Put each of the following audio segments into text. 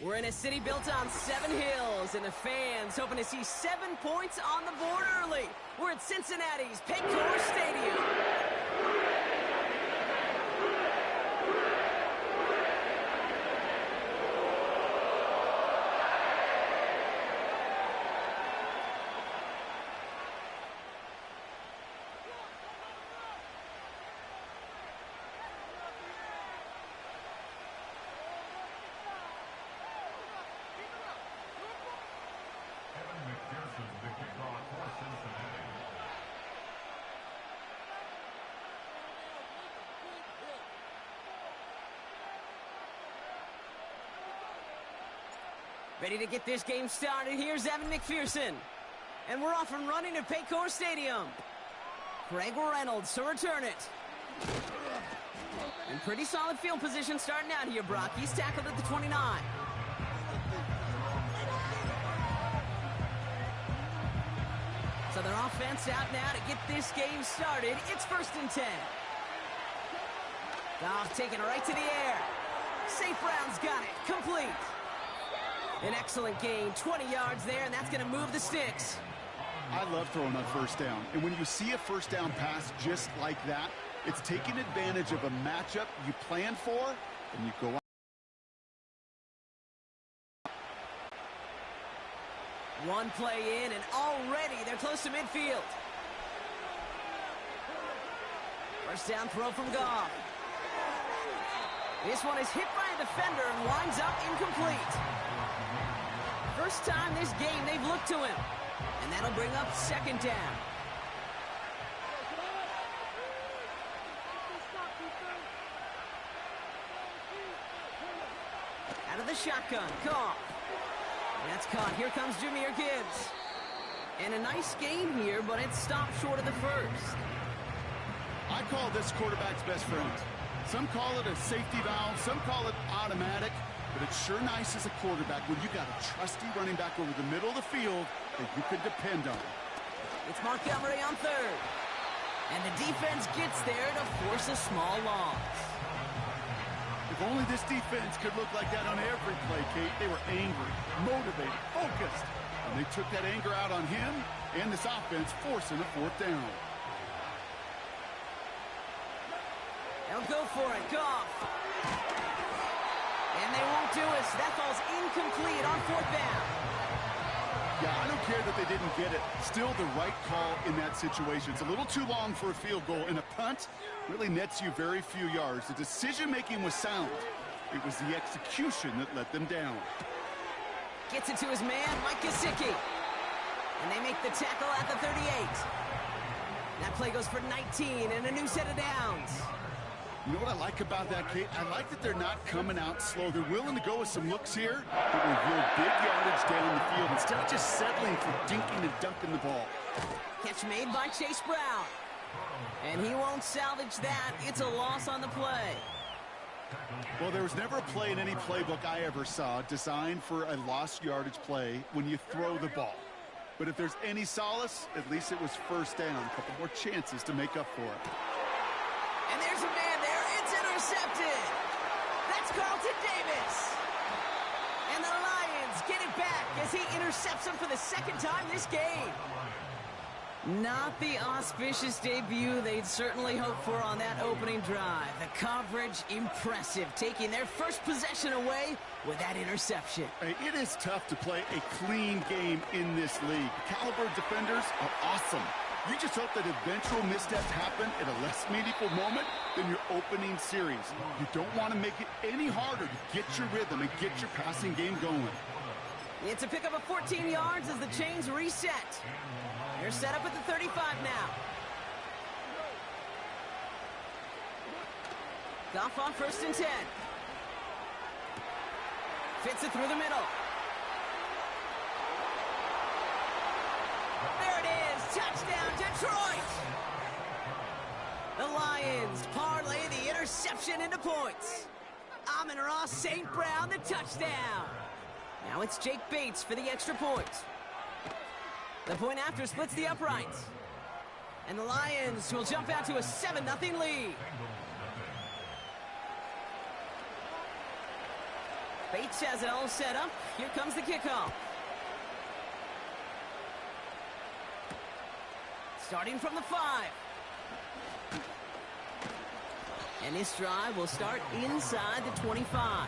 We're in a city built on 7 hills, and the fans hoping to see 7 points on the board early. We're at Cincinnati's Paycor Stadium. Ready to get this game started. Here's Evan McPherson. And we're off and running to Paycor Stadium. Craig Reynolds to return it. In pretty solid field position starting out here, Brock. He's tackled at the 29. So their offense out now to get this game started. It's 1st and 10. Goff taking it right to the air. St. Brown's got it. Complete. An excellent gain, 20 yards there, and that's going to move the sticks. I love throwing on 1st down. And when you see a 1st down pass just like that, it's taking advantage of a matchup you planned for, and you go out. One play in, and already they're close to midfield. 1st down throw from Goff. This one is hit by a defender and winds up incomplete. First time this game they've looked to him. And that'll bring up 2nd down. Out of the shotgun, Goff. That's caught. Here comes Jahmyr Gibbs. And a nice gain here, but it's stopped short of the 1st. I call this quarterback's best friend. Some call it a safety valve, some call it automatic. But it's sure nice as a quarterback when you got a trusty running back over the middle of the field that you can depend on. It's Montgomery on 3rd. And the defense gets there to force a small loss. If only this defense could look like that on every play, Kate. They were angry, motivated, focused. And they took that anger out on him and this offense, forcing a 4th down. They'll go for it. Goff. And they won't do it. That ball's incomplete on 4th down. Yeah, I don't care that they didn't get it. Still the right call in that situation. It's a little too long for a field goal, and a punt really nets you very few yards. The decision-making was sound. It was the execution that let them down. Gets it to his man, Mike Gesicki. And they make the tackle at the 38. That play goes for 19 and a new set of downs. You know what I like about that, Kate? I like that they're not coming out slow. They're willing to go with some looks here that will yield big yardage down the field instead of just settling for dinking and dunking the ball. Catch made by Chase Brown. And he won't salvage that. It's a loss on the play. Well, there was never a play in any playbook I ever saw designed for a lost yardage play when you throw the ball. But if there's any solace, at least it was 1st down. A couple more chances to make up for it. And there's a man there. It's intercepted. That's Carlton Davis. And the Lions get it back as he intercepts him for the 2nd time this game. Not the auspicious debut they'd certainly hoped for on that opening drive. The coverage, impressive, taking their first possession away with that interception. Hey, it is tough to play a clean game in this league. The caliber of defenders are awesome. You just hope that eventual missteps happen at a less meaningful moment than your opening series. You don't want to make it any harder to get your rhythm and get your passing game going. It's a pickup of 14 yards as the chains reset. They're set up at the 35 now. Goff on 1st and 10. Fits it through the middle. There it is. Touchdown, Detroit. The Lions parlay the interception into points. Amon-Ra St. Brown, the touchdown. Now it's Jake Bates for the extra point. The point after splits the uprights. And the Lions will jump out to a 7-0 lead. Bates has it all set up. Here comes the kickoff. Starting from the 5. And this drive will start inside the 25.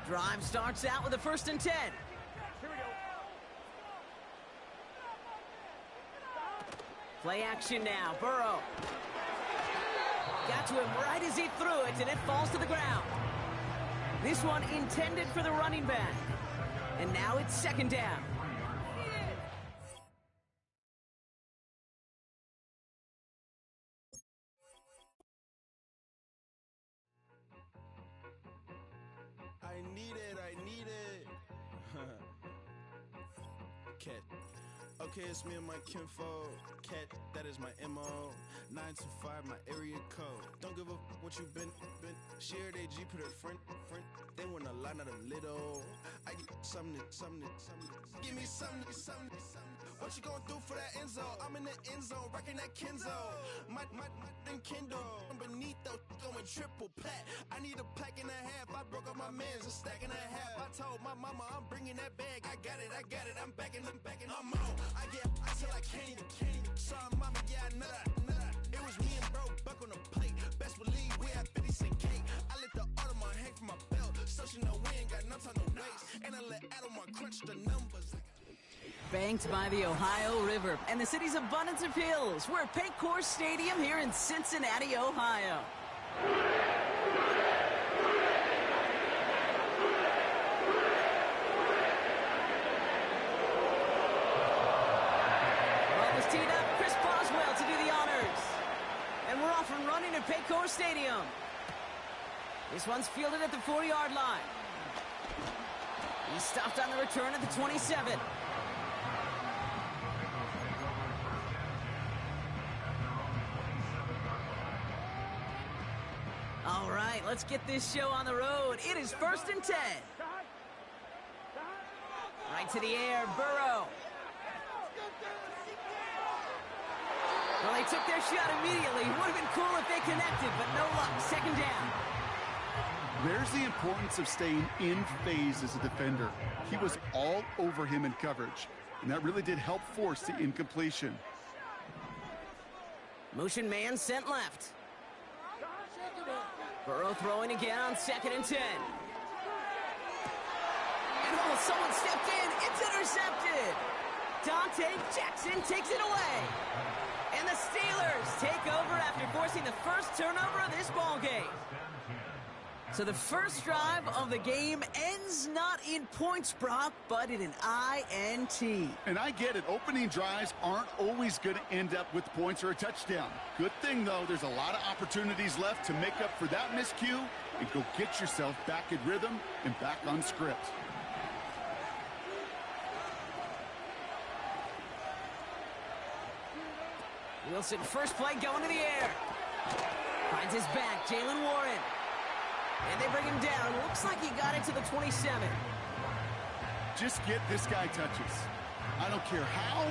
Drive starts out with a 1st and 10. Play action now. Burrow. Got to him right as he threw it, and it falls to the ground. This one intended for the running back. And now it's 2nd down. I need it. Cat. Okay, it's me and my kinfolk. Cat, that is my MO. 925, my area code. Don't give a what you been. Shared AG, put her friend. They want a lot, not a little. I get something. Give me something. What you gonna do for that Enzo? I'm in the end zone, rocking that Kenzo. My thing Kindle. Beneath though, going triple plat. I need a pack and a half. I broke up my mans, a stack and a half. I told my mama I'm bringing that bag. I got it. I'm backing. I'm on. I get till I can't even. Sorry, mama, yeah, I know that. It was me and bro, buck on the plate. Best believe we had 50 cent cake. I let the Audemars hang from my belt, so she know we ain't got no time to waste. And I let Audemars crunch the numbers. Banked by the Ohio River and the city's abundance of hills. We're at Paycor Stadium here in Cincinnati, Ohio. Teed up, Chris Boswell to do the honors. And we're off and running at Paycor Stadium. This one's fielded at the 4-yard line. He stopped on the return at the 27. All right, let's get this show on the road. It is 1st and 10. Right to the air, Burrow. Well, they took their shot immediately. Would have been cool if they connected, but no luck. 2nd down. There's the importance of staying in phase as a defender. He was all over him in coverage, and that really did help force the incompletion. Motion man sent left. Burrow throwing again on 2nd and 10. And oh, someone stepped in. It's intercepted. Dante Jackson takes it away. And the Steelers take over after forcing the first turnover of this ballgame. So the first drive of the game ends not in points, Brock, but in an INT. And I get it. Opening drives aren't always going to end up with points or a touchdown. Good thing, though, there's a lot of opportunities left to make up for that miscue and go get yourself back in rhythm and back on script. Wilson, first play going to the air. Finds his back, Jalen Warren. And they bring him down. Looks like he got it to the 27. Just get this guy touches. I don't care how,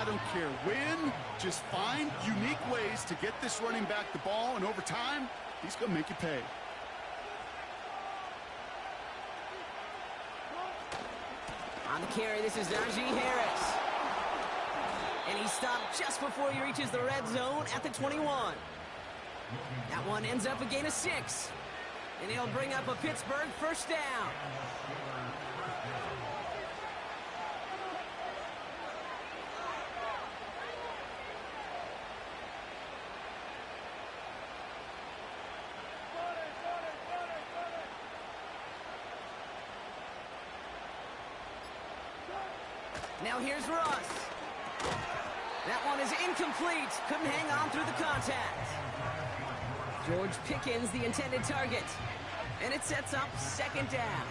I don't care when. Just find unique ways to get this running back the ball, and over time, he's going to make you pay. On the carry, this is Najee Harris. And he stopped just before he reaches the red zone at the 21. That one ends up a gain of 6. And he'll bring up a Pittsburgh first down. Now here's Russ. That one is incomplete. Couldn't hang on through the contact. George Pickens, the intended target. And it sets up 2nd down.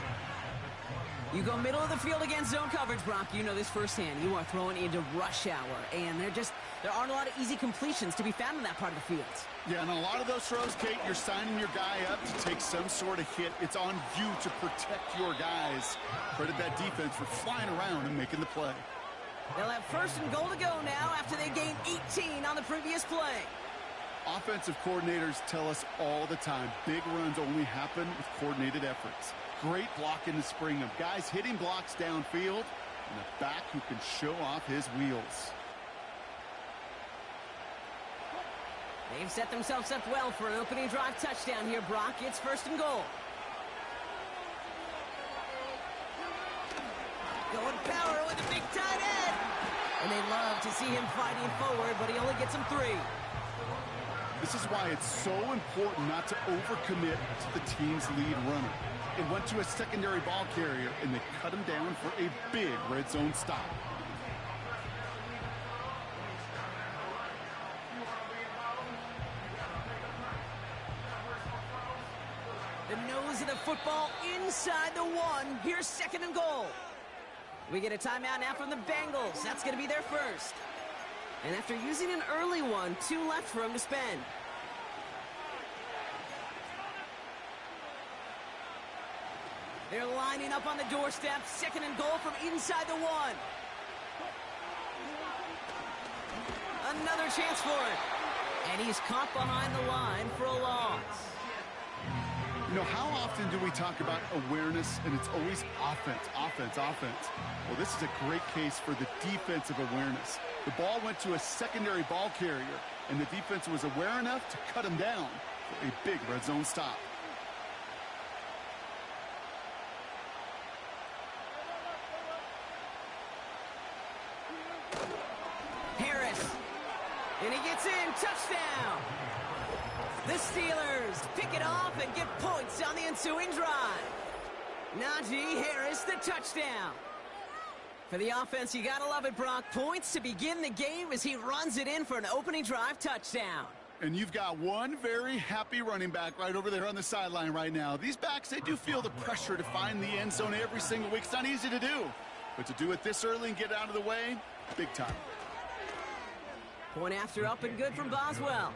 You go middle of the field against zone coverage, Brock. You know this firsthand. You are throwing into rush hour. And there aren't a lot of easy completions to be found in that part of the field. Yeah, and a lot of those throws, Kate, you're signing your guy up to take some sort of hit. It's on you to protect your guys. Credit that defense for flying around and making the play. They'll have 1st and goal to go now after they gained 18 on the previous play. Offensive coordinators tell us all the time, big runs only happen with coordinated efforts. Great block in the spring of guys hitting blocks downfield and a back who can show off his wheels. They've set themselves up well for an opening drive touchdown here, Brock. It's 1st and goal. Going power with a big tight end. And they love to see him fighting forward, but he only gets them 3. This is why it's so important not to overcommit to the team's lead runner. It went to a secondary ball carrier, and they cut him down for a big red zone stop. The nose of the football inside the 1. Here's 2nd and goal. We get a timeout now from the Bengals. That's going to be their first. And after using an early one, 2 left for him to spend. They're lining up on the doorstep. 2nd and goal from inside the 1. Another chance for it. And he's caught behind the line for a loss. You know, how often do we talk about awareness, and it's always offense, offense, offense? Well, this is a great case for the defensive awareness. The ball went to a secondary ball carrier, and the defense was aware enough to cut him down for a big red zone stop. Harris, and he gets in, touchdown! The Steelers pick it off and get points on the ensuing drive. Najee Harris, the touchdown. For the offense, you gotta love it, Brock. Points to begin the game as he runs it in for an opening drive touchdown. And you've got one very happy running back right over there on the sideline right now. These backs, they do feel the pressure to find the end zone every single week. It's not easy to do. But to do it this early and get out of the way, big time. Point after up and good from Boswell.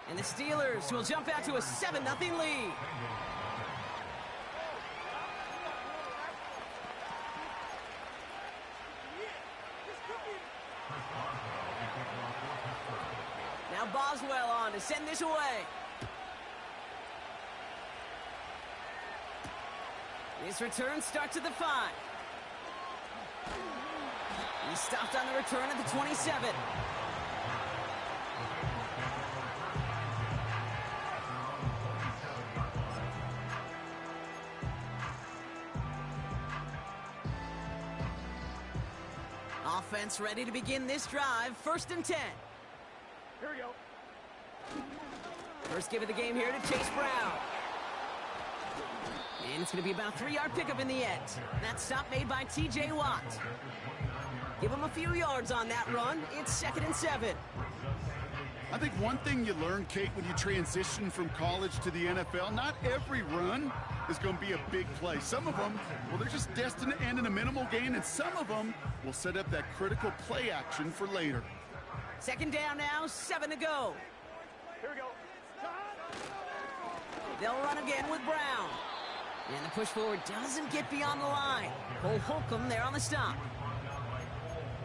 And the Steelers will jump out to a 7-0 lead. Now Boswell on to send this away. His return starts at the 5. He stopped on the return at the 27. Offense ready to begin this drive. 1st and 10. Here we go. First give of the game here to Chase Brown. And it's going to be about a 3-yard pickup in the end. That stop made by T.J. Watt. Give him a few yards on that run. It's 2nd and 7. I think one thing you learn, Kate, when you transition from college to the NFL, not every run is going to be a big play. Some of them, well, they're just destined to end in a minimal gain, and some of them will set up that critical play action for later. 2nd down now, 7 to go. Here we go. They'll run again with Brown. And the push forward doesn't get beyond the line. Cole Holcomb there on the stop.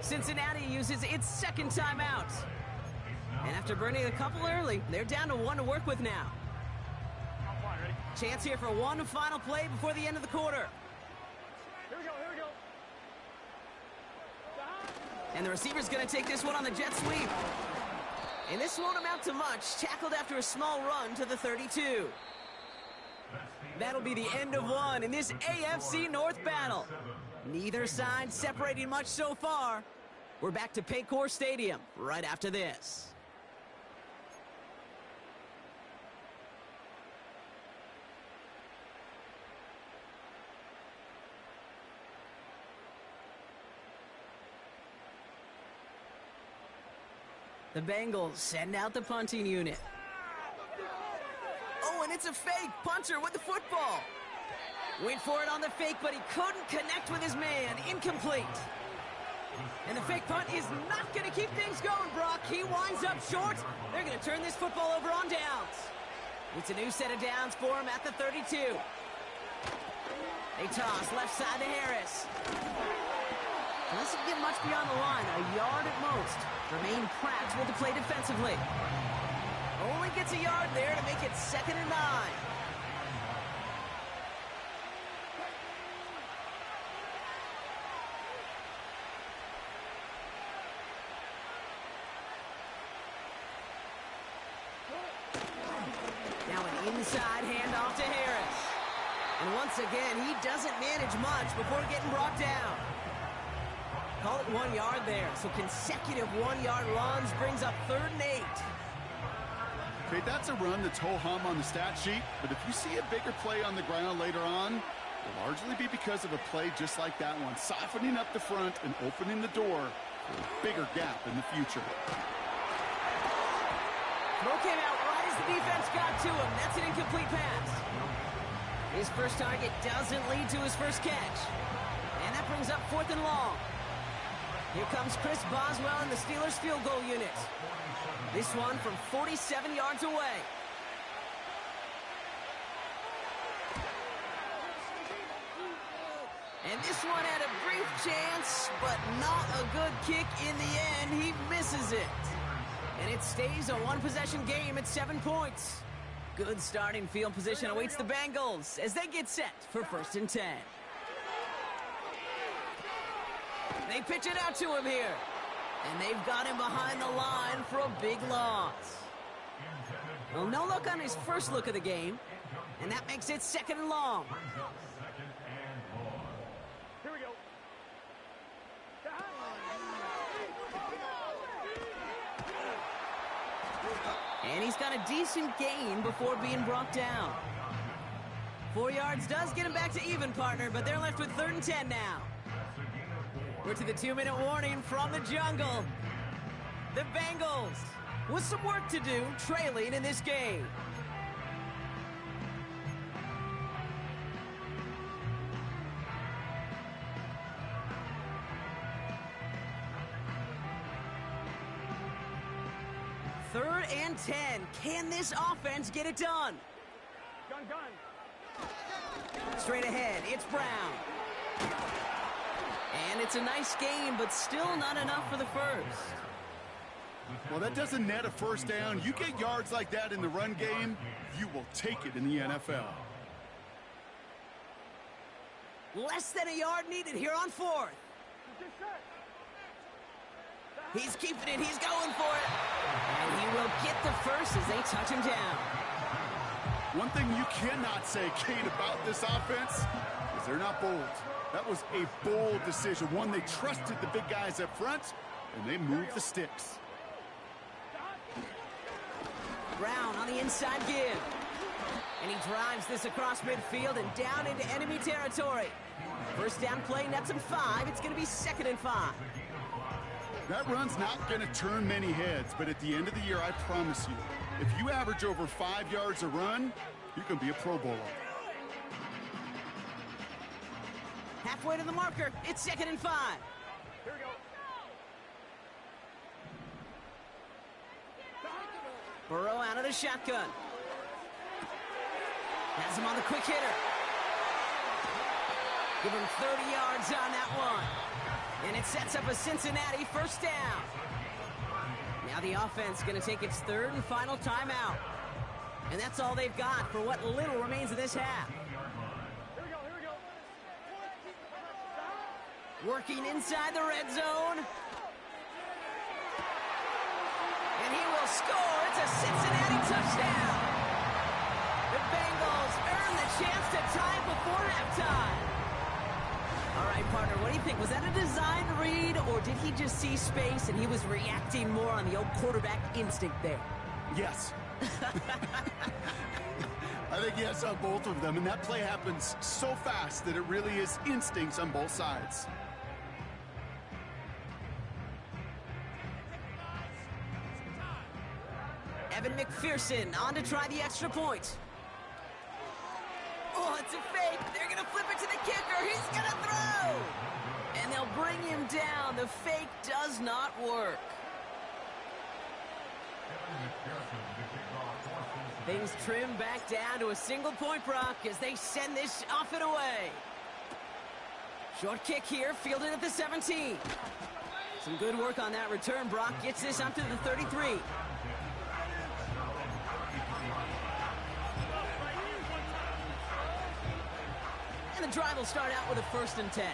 Cincinnati uses its 2nd timeout. And after burning a couple early, they're down to 1 to work with now. Chance here for one final play before the end of the quarter. Here we go, here we go. And the receiver's going to take this one on the jet sweep. And this won't amount to much. Tackled after a small run to the 32. That'll be the end of one in this AFC North battle. Neither side separating much so far. We're back to Paycor Stadium right after this. The Bengals send out the punting unit. Oh, and it's a fake. Punter with the football. Went for it on the fake, but he couldn't connect with his man. Incomplete. And the fake punt is not going to keep things going, Brock. He winds up short. They're going to turn this football over on downs. It's a new set of downs for him at the 32. They toss left side to Harris. Doesn't get much beyond the line, a yard at most. Remain practical to play defensively. Only gets a yard there to make it 2nd and 9. Now an inside handoff to Harris. And once again, he doesn't manage much before getting brought down. Call it 1 yard there. So consecutive 1-yard runs brings up 3rd and 8. Okay, that's a run that's ho-hum on the stat sheet, but if you see a bigger play on the ground later on, it'll largely be because of a play just like that one, softening up the front and opening the door for a bigger gap in the future. Throw came out right as the defense got to him. That's an incomplete pass. His first target doesn't lead to his first catch. And that brings up 4th and long. Here comes Chris Boswell in the Steelers' field goal unit. This one from 47 yards away. And this one had a brief chance, but not a good kick in the end. He misses it. And it stays a 1-possession game at 7 points. Good starting field position awaits the Bengals as they get set for 1st and 10. They pitch it out to him here. And they've got him behind the line for a big loss. Well, no look on his first look of the game. And that makes it 2nd and long. Here we go. And he's got a decent gain before being brought down. 4 yards does get him back to even, partner, but they're left with 3rd and 10 now. We're to the 2-minute warning from the jungle. The Bengals with some work to do, trailing in this game. Third and 10. Can this offense get it done? Gun. Straight ahead, it's Brown. And it's a nice game, but still not enough for the first. Well, that doesn't net a first down. You get yards like that in the run game, you will take it in the NFL. Less than a yard needed here on 4th. He's keeping it. He's going for it. And he will get the first as they touch him down. One thing you cannot say, Kate, about this offense is they're not bold. That was a bold decision. One, they trusted the big guys up front, and they moved the sticks. Brown on the inside give. And he drives this across midfield and down into enemy territory. First down play nets him 5. It's going to be 2nd and 5. That run's not going to turn many heads, but at the end of the year, I promise you, if you average over 5 yards a run, you can be a Pro Bowler. Halfway to the marker. It's 2nd and 5. Here we go. Burrow out of the shotgun. Has him on the quick hitter. Give him 30 yards on that one. And it sets up a Cincinnati first down. Now the offense going to take its 3rd and final timeout. And that's all they've got for what little remains of this half. Here we go. Working inside the red zone. And he will score. It's a Cincinnati touchdown. The Bengals earn the chance to tie before halftime. All right, partner, what do you think? Was that a design read, or did he just see space and he was reacting more on the old quarterback instinct there? Yes. I think yes on both of them, and that play happens so fast that it really is instincts on both sides. Evan McPherson on to try the extra point. Oh, it's a fake. They're going to flip it to the kicker. He's going to throw. And they'll bring him down. The fake does not work. Things trim back down to a single point, Brock, as they send this off and away. Short kick here, fielded at the 17. Some good work on that return. Brock gets this up to the 33. And the drive will start out with a 1st and 10.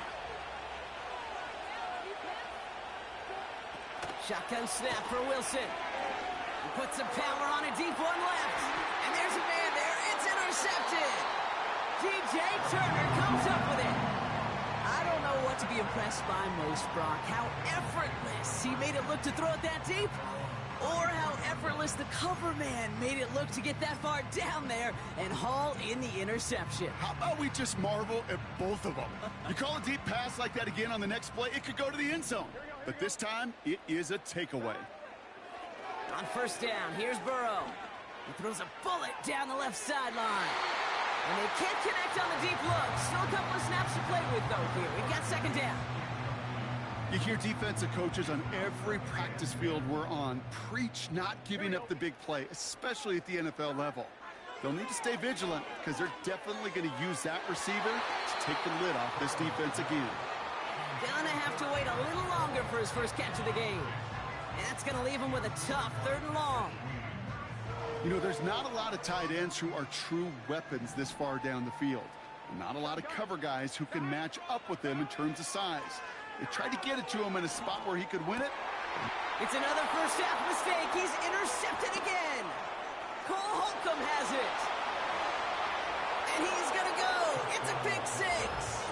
Shotgun snap for Wilson. He puts some power on a deep one left. And there's a man there. It's intercepted. DJ Turner comes up with it. I don't know what to be impressed by most, Brock. How effortless he made it look to throw it that deep, or how effortless the cover man made it look to get that far down there and haul in the interception. How about we just marvel at both of them? You call a deep pass like that again on the next play, it could go to the end zone. But this time, it is a takeaway. On 1st down, here's Burrow. He throws a bullet down the left sideline. And they can't connect on the deep look. Still a couple of snaps to play with, though, here. We've got 2nd down. You hear defensive coaches on every practice field we're on preach not giving up the big play, especially at the NFL level. They'll need to stay vigilant because they're definitely going to use that receiver to take the lid off this defense again. Gonna have to wait a little longer for his first catch of the game. And that's going to leave him with a tough 3rd and long. You know, there's not a lot of tight ends who are true weapons this far down the field. Not a lot of cover guys who can match up with them in terms of size. They tried to get it to him in a spot where he could win it. It's another first half mistake. He's intercepted again. Cole Holcomb has it. And he's going to go. It's a pick 6.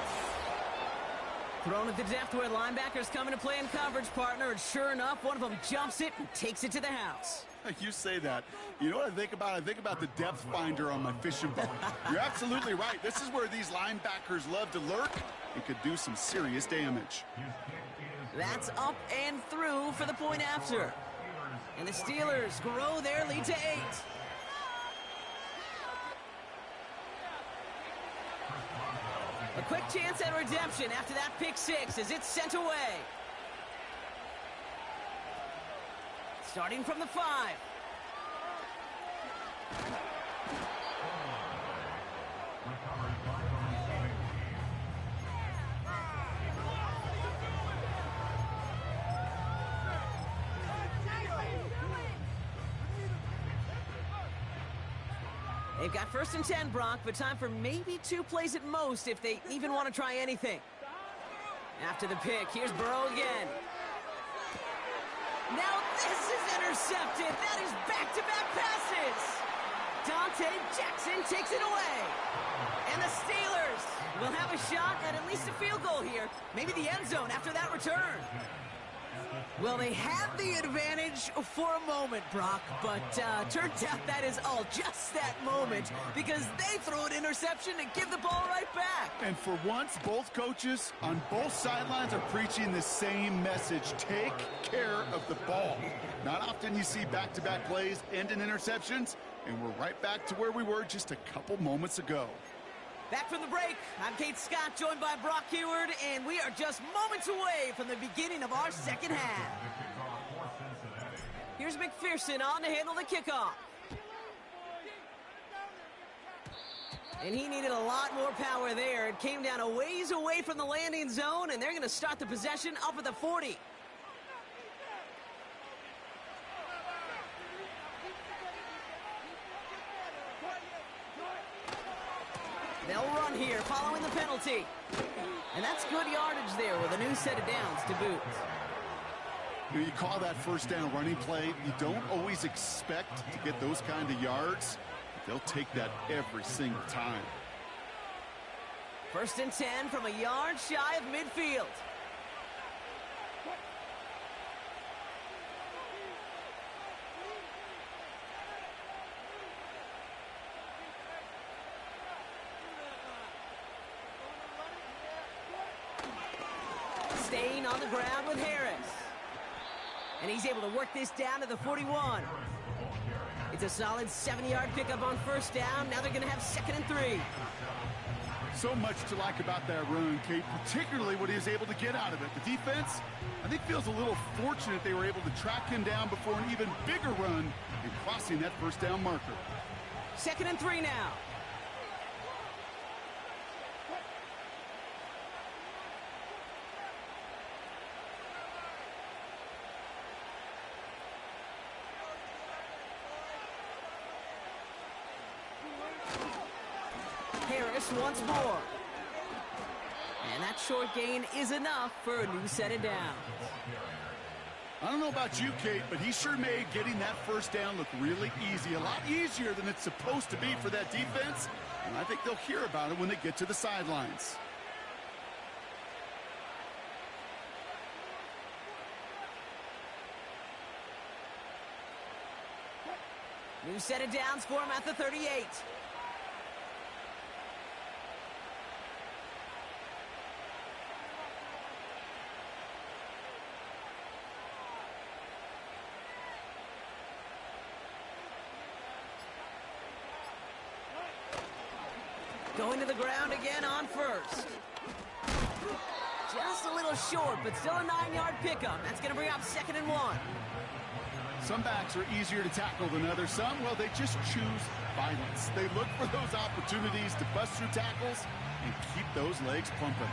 Thrown at the depth where linebackers come into play in coverage, partner, and sure enough, one of them jumps it and takes it to the house. You say that. You know what I think about? I think about the depth finder on my fishing boat. You're absolutely right. This is where these linebackers love to lurk and could do some serious damage. That's up and through for the point after. And the Steelers grow their lead to 8. A quick chance at redemption after that pick 6 as it's sent away. Starting from the 5. They've got 1st and 10, Brock, but time for maybe 2 plays at most if they even want to try anything. After the pick, here's Burrow again. Now this is intercepted. That is back-to-back passes. Dante Jackson takes it away. And the Steelers will have a shot at least a field goal here. Maybe the end zone after that return. Well, they had the advantage for a moment, Brock, but turns out that is all just that moment because they throw an interception and give the ball right back. And for once, both coaches on both sidelines are preaching the same message. Take care of the ball. Not often you see back-to-back plays end in interceptions, and we're right back to where we were just a couple moments ago. Back from the break, I'm Kate Scott, joined by Brock Heward, and we are just moments away from the beginning of our 2nd half. Here's McPherson on to handle the kickoff. And he needed a lot more power there. It came down a ways away from the landing zone, and they're going to start the possession up at the 40. They'll run here following the penalty. And that's good yardage there with a new set of downs to boot. You call that 1st down running play. You don't always expect to get those kind of yards. They'll take that every single time. 1st and 10 from a yard shy of midfield. Staying on the ground with Harris. And he's able to work this down to the 41. It's a solid 7-yard pickup on 1st down. Now they're going to have 2nd and 3. So much to like about that run, Kate, particularly what he was able to get out of it. The defense, I think, feels a little fortunate they were able to track him down before an even bigger run and crossing that 1st down marker. 2nd and 3 now. Harris once more. that short gain is enough for a new set of downs. I don't know about you, Kate, but he sure made getting that first down look really easy. A lot easier than it's supposed to be for that defense. And I think they'll hear about it when they get to the sidelines. New set of downs for him at the 38. Going to the ground again on first. Just a little short, but still a 9-yard pickup. That's going to bring up 2nd and 1. Some backs are easier to tackle than others. Some, well, they just choose violence. They look for those opportunities to bust through tackles and keep those legs pumping.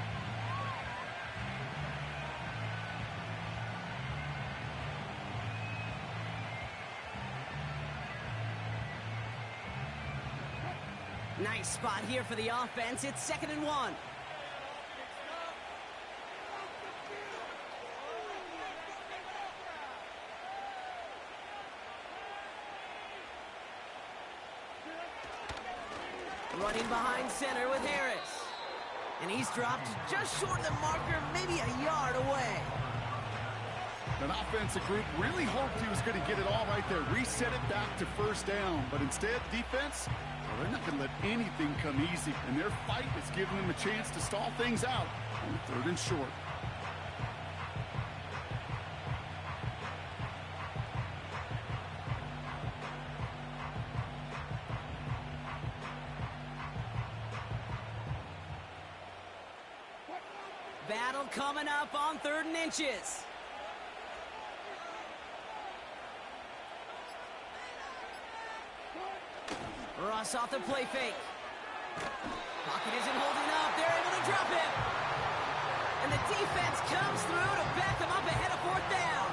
Nice spot here for the offense. It's 2nd and 1. Running behind center with Harris. And he's dropped just short of the marker, maybe a yard away. That offensive group really hoped he was going to get it all right there, reset it back to first down. But instead, defense, well, they're not going to let anything come easy. And their fight is giving them a chance to stall things out on 3rd and short. Battle coming up on 3rd and inches. Ross off the play fake. Pocket isn't holding up. They're able to drop him. And the defense comes through to back them up ahead of 4th down.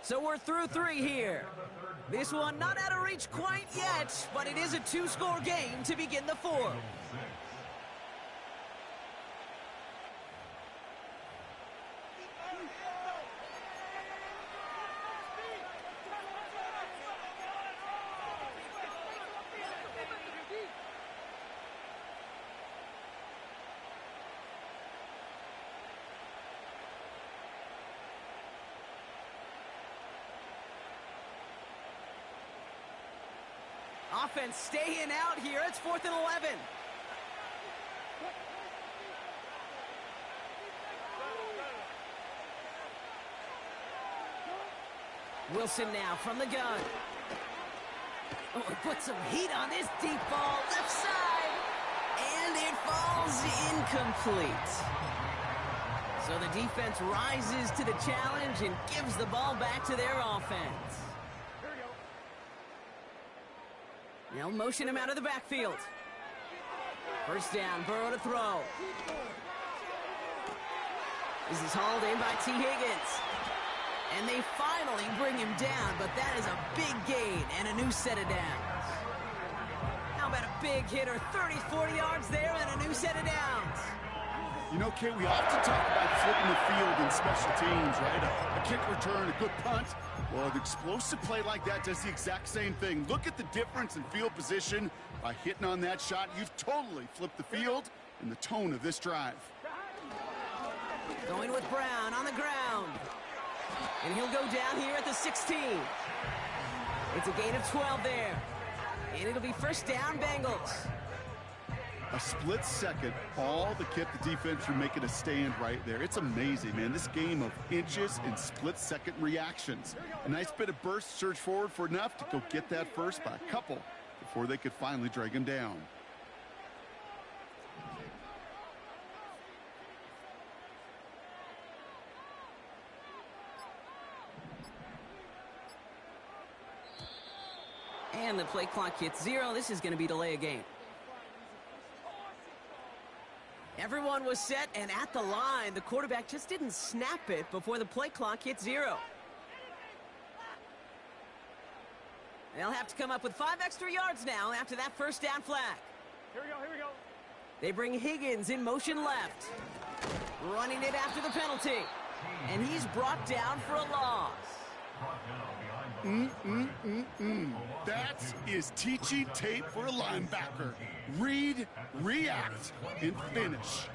So we're through 3 here. This one not out of reach quite yet, but it is a 2-score game to begin the 4th. Offense staying out here. It's 4th and 11. Wilson now from the gun. Oh, put some heat on this deep ball. Left side. And it falls incomplete. So the defense rises to the challenge and gives the ball back to their offense. They'll motion him out of the backfield. First down, Burrow to throw. This is hauled in by T. Higgins. And they finally bring him down, but that is a big gain and a new set of downs. How about a big hitter, 30, 40 yards there and a new set of downs? You know, Kate, we often talk about flipping the field in special teams, right? A kick return, a good punt. Well, an explosive play like that does the exact same thing. Look at the difference in field position. By hitting on that shot, you've totally flipped the field and the tone of this drive. Going with Brown on the ground. And he'll go down here at the 16. It's a gain of 12 there. And it'll be first down, Bengals. A split second, all that kept the defense from making a stand right there. It's amazing, man. This game of inches and split-second reactions. A nice bit of burst, surge forward for enough to go get that first by a couple before they could finally drag him down. And the play clock hits 0. This is going to be delay a game. Everyone was set and at the line. The quarterback just didn't snap it before the play clock hit 0. They'll have to come up with 5 extra yards now after that first down flag. Here we go, here we go. They bring Higgins in motion left. Running it after the penalty. And he's brought down for a loss. That is teaching tape for a linebacker. Read, react, and finish.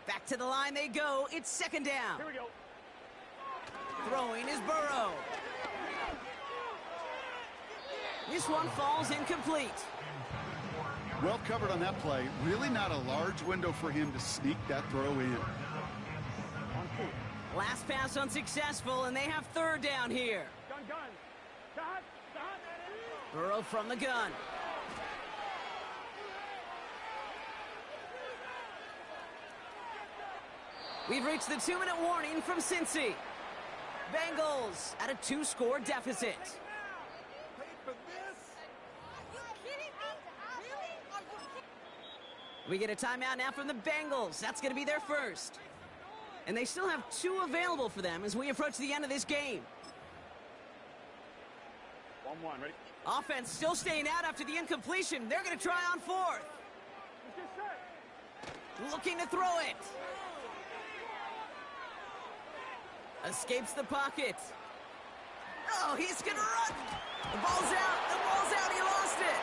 Back to the line they go. It's second down. Here we go. Throwing is Burrow. This one falls incomplete. Well covered on that play. Really not a large window for him to sneak that throw in. Last pass unsuccessful, and they have third down here. Gun. Burrow from the gun. We've reached the 2-minute warning from Cincy. Bengals at a 2-score deficit. We get a timeout now from the Bengals. That's going to be their first. And they still have 2 available for them as we approach the end of this game. 1-1, ready? Offense still staying out after the incompletion. They're going to try on 4th. Let's get set. Looking to throw it. Escapes the pocket. Oh, he's going to run. The ball's out. He lost it.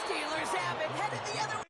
Steelers have it. Headed the other way.